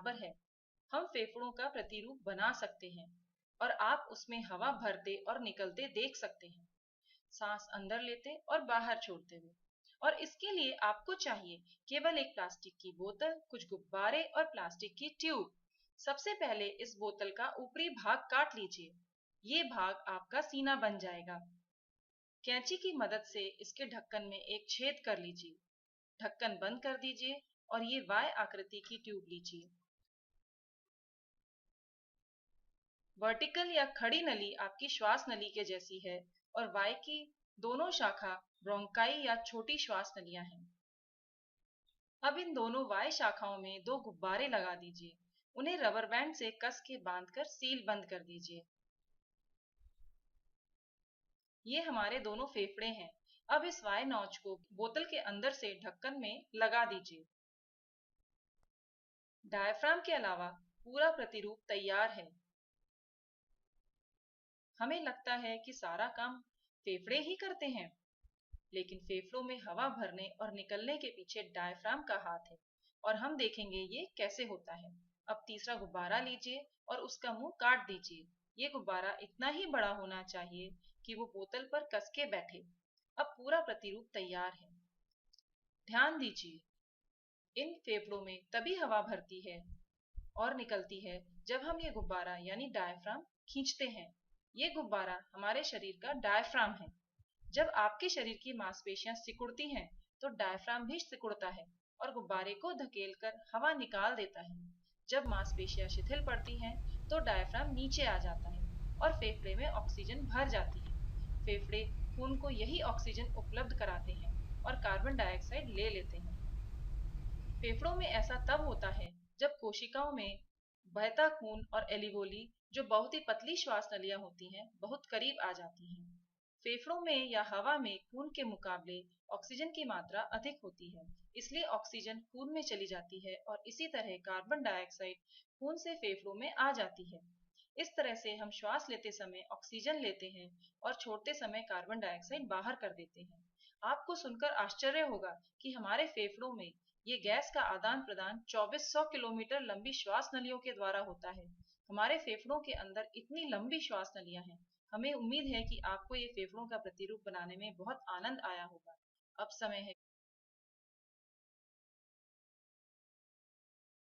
बराबर है। हम फेफड़ों का प्रतिरूप बना सकते हैं और आप उसमें हवा भरते और निकलते देख सकते हैं, सांस अंदर लेते और बाहर छोड़ते हुए। और इसके लिए आपको चाहिए केवल एक प्लास्टिक की बोतल, कुछ गुब्बारे और प्लास्टिक की ट्यूब। सबसे पहले इस बोतल का ऊपरी भाग काट लीजिए। ये भाग आपका सीना बन जाएगा। कैंची की मदद से इसके ढक्कन में एक छेद कर लीजिए। ढक्कन बंद कर दीजिए और ये वाय आकृति की ट्यूब लीजिए। वर्टिकल या खड़ी नली आपकी श्वास नली के जैसी है और वाय की दोनों शाखा ब्रोंकाई या छोटी श्वास नलियां हैं। अब इन दोनों वाय शाखाओं में दो गुब्बारे लगा दीजिए। उन्हें रबर बैंड से कस के बांधकर सील बंद कर दीजिए। ये हमारे दोनों फेफड़े हैं। अब इस वाय नौच को बोतल के अंदर से ढक्कन में लगा दीजिए। डायफ्राम के अलावा पूरा प्रतिरूप तैयार है। हमें लगता है कि सारा काम फेफड़े ही करते हैं, लेकिन फेफड़ों में हवा भरने और निकलने के पीछे डायफ्राम का हाथ है और हम देखेंगे ये कैसे होता है। अब तीसरा गुब्बारा लीजिए और उसका मुंह काट दीजिए। ये गुब्बारा इतना ही बड़ा होना चाहिए कि वो बोतल पर कस के बैठे। अब पूरा प्रतिरूप तैयार है। ध्यान दीजिए, इन फेफड़ों में तभी हवा भरती है और निकलती है जब हम ये गुब्बारा यानी डायफ्राम खींचते हैं। ये गुब्बारा हमारे शरीर का डायफ्राम है। जब आपके शरीर की मांसपेशियां सिकुड़ती हैं, तो डायफ्राम भी सिकुड़ता है और गुब्बारे को धकेलकर हवा निकाल देता है। जब मांसपेशियां शिथिल पड़ती हैं, तो डायफ्राम नीचे आ जाता है और फेफड़े में ऑक्सीजन भर जाती है। फेफड़े खून को यही ऑक्सीजन उपलब्ध कराते हैं और कार्बन डाइऑक्साइड ले लेते हैं। फेफड़ों में ऐसा तब होता है जब कोशिकाओं में बहता खून और एलिवोली, जो बहुत ही पतली श्वास नलियां होती हैं, बहुत करीब आ जाती हैं। फेफड़ों में या हवा में खून के मुकाबले ऑक्सीजन की मात्रा अधिक होती है, इसलिए ऑक्सीजन खून में चली जाती है और इसी तरह कार्बन डाइऑक्साइड खून से फेफड़ों में आ जाती है। इस तरह से हम श्वास लेते समय ऑक्सीजन लेते हैं और छोड़ते समय कार्बन डाइऑक्साइड बाहर कर देते हैं। आपको सुनकर आश्चर्य होगा कि हमारे फेफड़ों में ये गैस का आदान प्रदान 2400 किलोमीटर लंबी श्वास नलियों के द्वारा होता है। हमारे फेफड़ों के अंदर इतनी लंबी श्वास नलियां हैं। हमें उम्मीद है कि आपको ये फेफड़ों का प्रतिरूप बनाने में बहुत आनंद आया होगा। अब समय है